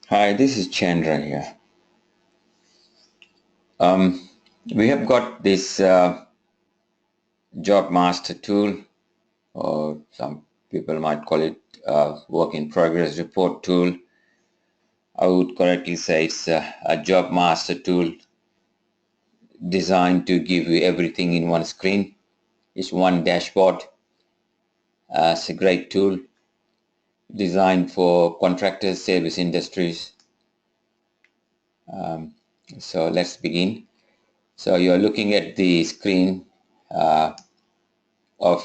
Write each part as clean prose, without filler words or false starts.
Hi, this is Chandra here. Um, we have got this job master tool, or some people might call it work in progress report tool. I would correctly say it's a job master tool designed to give you everything in one screen. It's one dashboard. It's a great tool designed for contractors, service industries. So let's begin. So you're looking at the screen of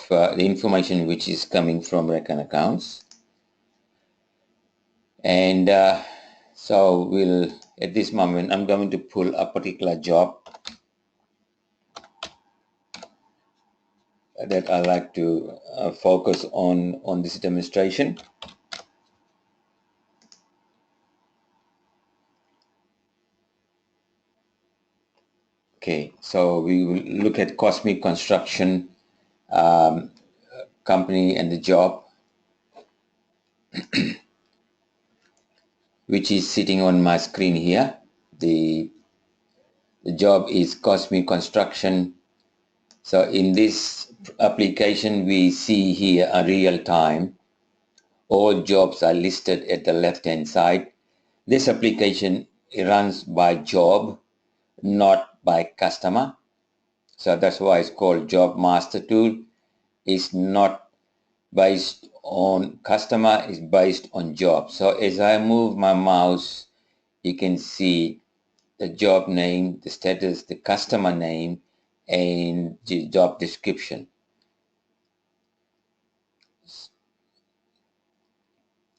the information which is coming from Reckon accounts, and so we'll at this moment I'm going to pull a particular job that I like to focus on this demonstration. Okay, so we will look at Cosmic Construction company and the job which is sitting on my screen here. The job is Cosmic Construction. So in this application we see here a real time. All jobs are listed at the left hand side. This application runs by job, not by customer. So that's why it's called Job Master Tool. It's not based on customer, it's based on job. So as I move my mouse, you can see the job name, the status, the customer name, and the job description.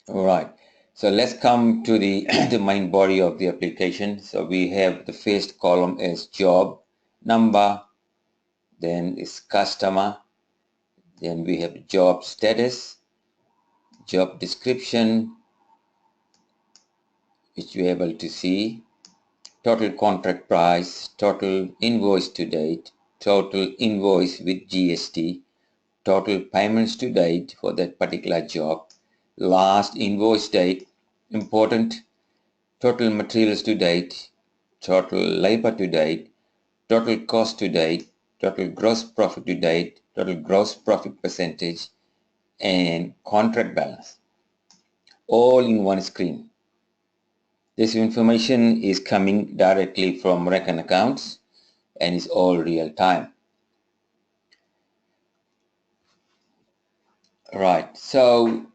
All right. So let's come to the, the main body of the application. So we have the first column as job number, then is customer, then we have job status, job description, which you're able to see, total contract price, total invoice to date, total invoice with GST, total payments to date for that particular job, last invoice date, important, total materials to date, total labor to date, total cost to date, total gross profit to date, total gross profit percentage, and contract balance, all in one screen. This information is coming directly from Reckon accounts and is all real time. Right, so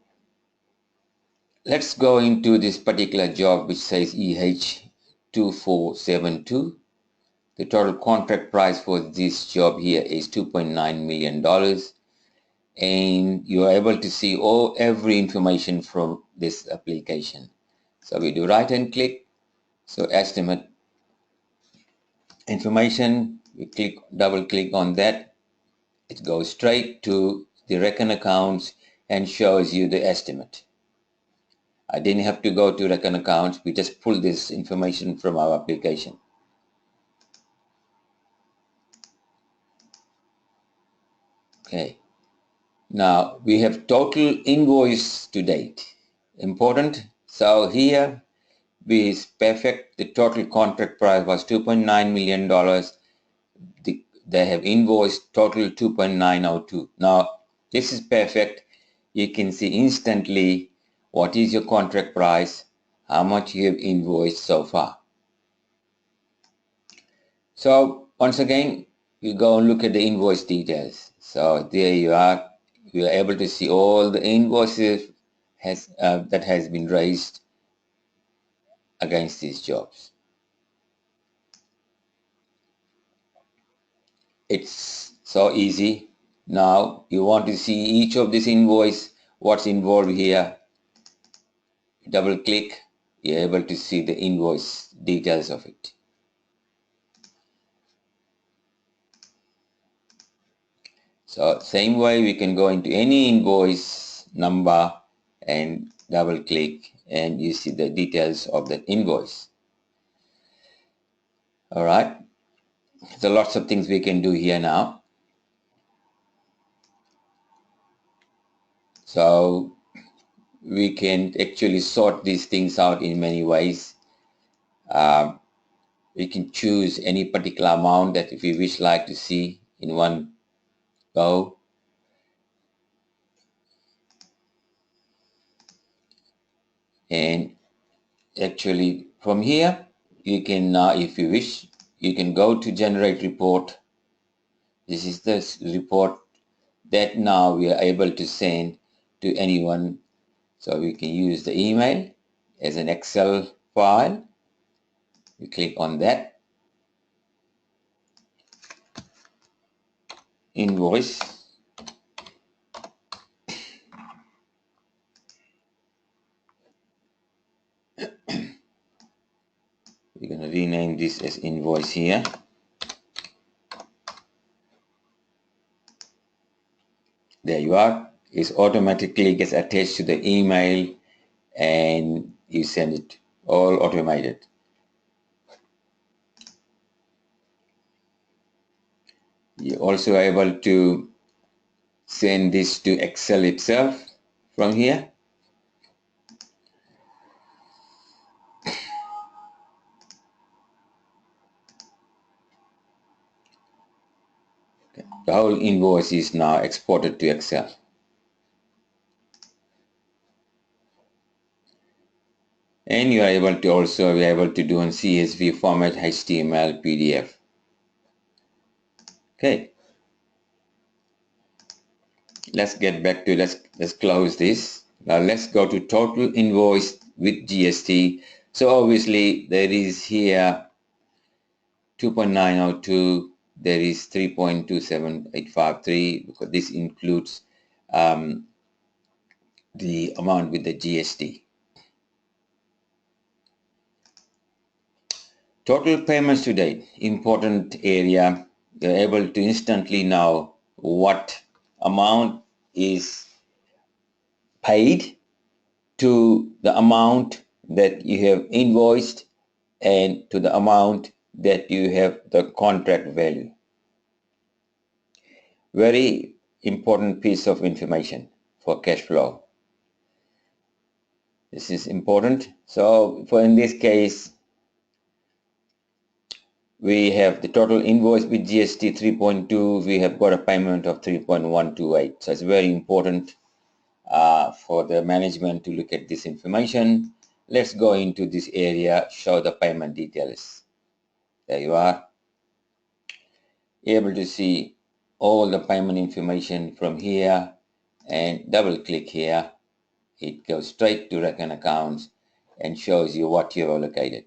let's go into this particular job which says EH2472. The total contract price for this job here is $2.9 million. And you are able to see every information from this application. So we do right hand click, so estimate information, we double click on that, it goes straight to the Reckon accounts and shows you the estimate. I didn't have to go to Reckon accounts, we just pull this information from our application. Okay, now we have total invoice to date, important. So here is perfect. The total contract price was $2.9 million. They have invoiced total 2.902. Now, this is perfect. You can see instantly what is your contract price, how much you have invoiced so far. So once again, you go and look at the invoice details. So there you are. You are able to see all the invoices that has been raised against these jobs. It's so easy. Now you want to see each of this invoice, what's involved here. Double click, you're able to see the invoice details of it. So same way we can go into any invoice number and double click and you see the details of that invoice. All right. So lots of things we can do here now. So we can actually sort these things out in many ways. We can choose any particular amount that if we wish like to see in one go. And actually from here, you can now, if you wish, you can go to generate report. This is the report that now we are able to send to anyone. So we can use the email as an Excel file. We click on that. Invoice. We're going to rename this as invoice here. There you are. It automatically gets attached to the email and you send it all automated. You're also able to send this to Excel itself from here. The whole invoice is now exported to Excel. And you are able to also be able to do in CSV format, HTML, PDF. Okay. Let's get back to, let's close this. Now let's go to total invoice with GST. So obviously there is here 2.902, there is 3.27853 because this includes the amount with the GST. Total payments to date, important area. You're able to instantly know what amount is paid to the amount that you have invoiced and to the amount that you have the contract value. Very important piece of information for cash flow. This is important. So for in this case, we have the total invoice with GST 3.2. We have got a payment of 3.128. So it's very important for the management to look at this information. Let's go into this area, show the payment details. There you are. Able to see all the payment information from here and double click here. It goes straight to reckon accounts and shows you what you've allocated.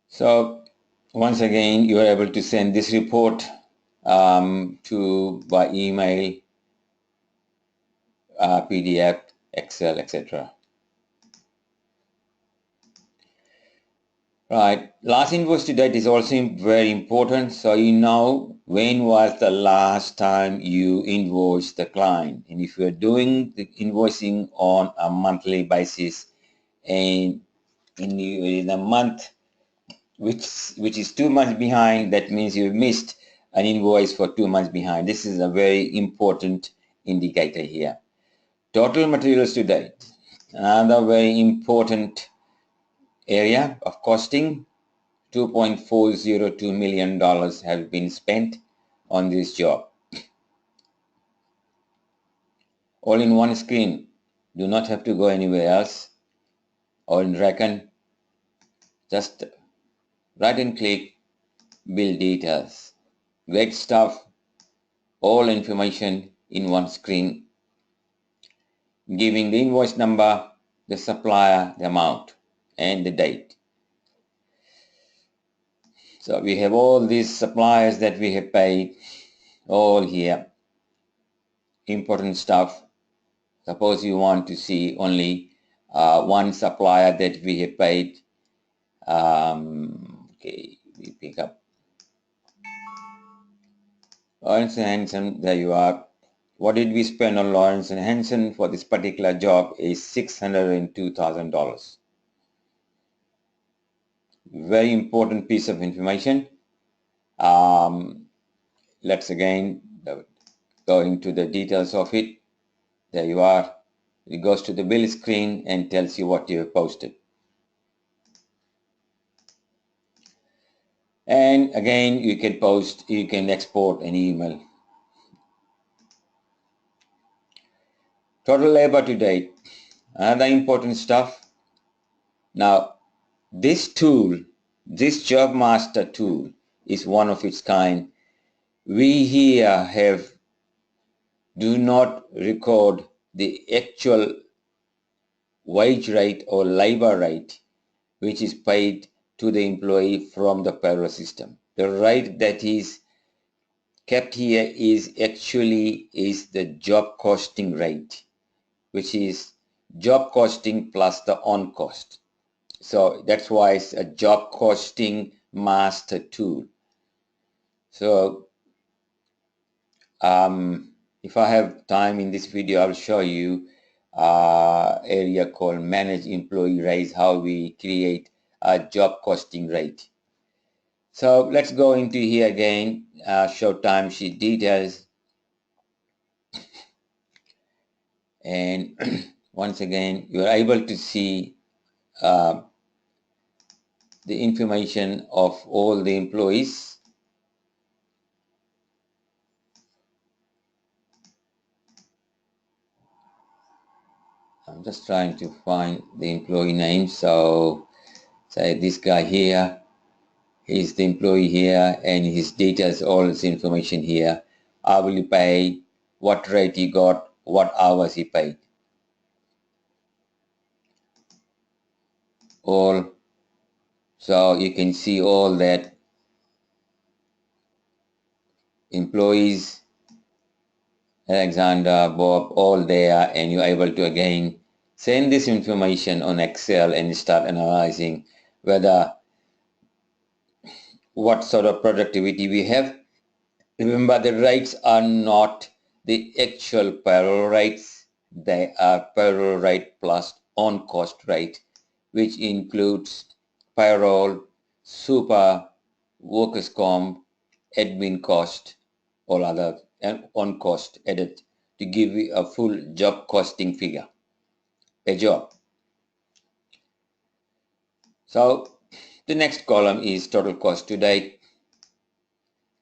So once again, you are able to send this report to by email, PDF, Excel, etc. Right. Last invoice to date is also very important. So you know when was the last time you invoiced the client. And if you're doing the invoicing on a monthly basis and in a month which is 2 months behind, that means you missed an invoice for 2 months behind. This is a very important indicator here. Total materials to date. Another very important area of costing. $2.402 million have been spent on this job. All in one screen. Do not have to go anywhere else. Or in Reckon, just right and click, build details. Great stuff. All information in one screen, giving the invoice number, the supplier, the amount, and the date. So we have all these suppliers that we have paid, all here. Important stuff. Suppose you want to see only one supplier that we have paid. Okay, we pick up Lawrence and Hanson. There you are. What did we spend on Lawrence and Hanson for this particular job is $602,000. Very important piece of information. Let's again go into the details of it. There you are. It goes to the bill screen and tells you what you have posted. And again, you can export an email. Total labor to date. Another important stuff. Now, this tool, this Job Master tool is one of its kind. We here do not record the actual wage rate or labor rate which is paid to the employee from the payroll system. The rate that is kept here is the job costing rate, which is job costing plus the on cost. So that's why it's a job costing master tool. So if I have time in this video, I'll show you area called manage employee rates, how we create a job costing rate. So let's go into here again, show timesheet details. And once again, you're able to see the information of all the employees. I'm just trying to find the employee name. So say this guy here, he's the employee here, and his details, all his information here. Hourly pay, what rate he got, what hours he paid. All, so you can see all that. Employees, Alexander, Bob, all there, and you're able to again send this information on Excel and start analyzing whether what sort of productivity we have. Remember, the rates are not the actual payroll rates. They are payroll rate plus on cost rate, which includes payroll, super, workers' comp, admin cost, all other and on cost added to give you a full job costing figure per job. So the next column is total cost to date,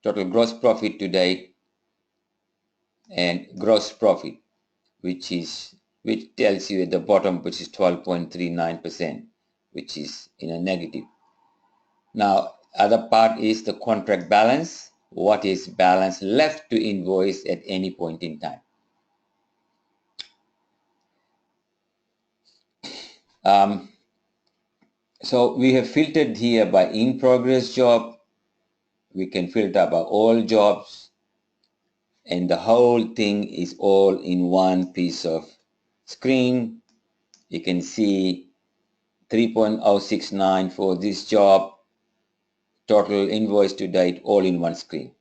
total gross profit to date, and gross profit, which tells you at the bottom, which is 12.39%, which is in a negative. Now, other part is the contract balance. What is balance left to invoice at any point in time? So we have filtered here by in progress job. We can filter by all jobs, and the whole thing is all in one piece of screen. You can see 3.069 for this job, total invoice to date, all in one screen.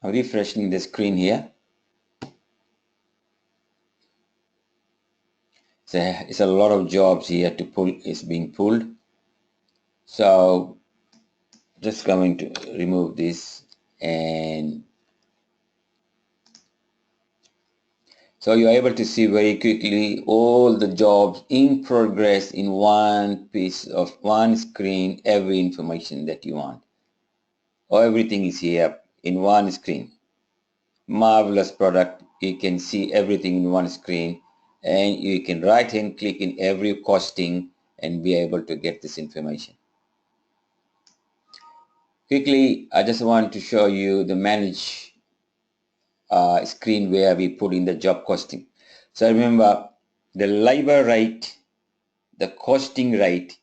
I'm refreshing the screen here. So it's a lot of jobs here to pull, is being pulled. So just going to remove this, and so you're able to see very quickly all the jobs in progress in one piece of one screen, every information that you want. Or everything is here in one screen. Marvelous product. You can see everything in one screen, and you can right hand click in every costing and be able to get this information. Quickly, I just want to show you the manage screen where we put in the job costing. So remember, the labor rate, the costing rate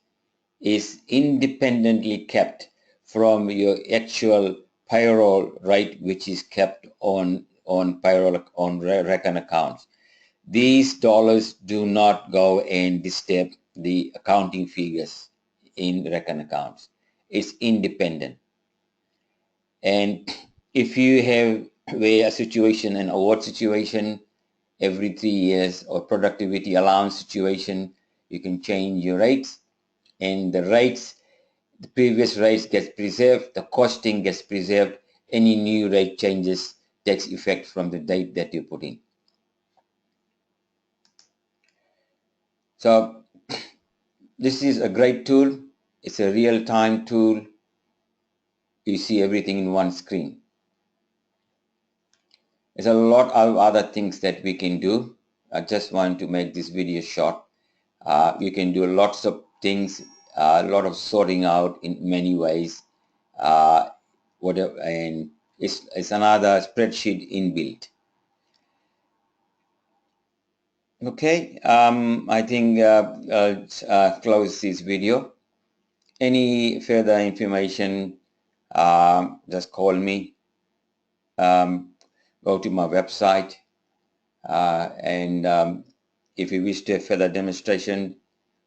is independently kept from your actual payroll rate, which is kept on payroll on reckon accounts. These dollars do not go and disturb the accounting figures in reckon accounts. It's independent. And if you have a situation, an award situation every 3 years, or productivity allowance situation, you can change your rates, and the previous rates gets preserved, the costing gets preserved, any new rate changes takes effect from the date that you put in. So this is a great tool. It's a real-time tool. You see everything in one screen. There's a lot of other things that we can do. I just want to make this video short. You can do lots of things, a lot of sorting out in many ways. Whatever, and it's another spreadsheet inbuilt. Okay, I think close this video. Any further information, just call me. Go to my website, and if you wish to have further demonstration,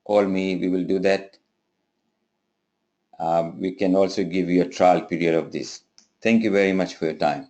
call me. We will do that. We can also give you a trial period of this. Thank you very much for your time.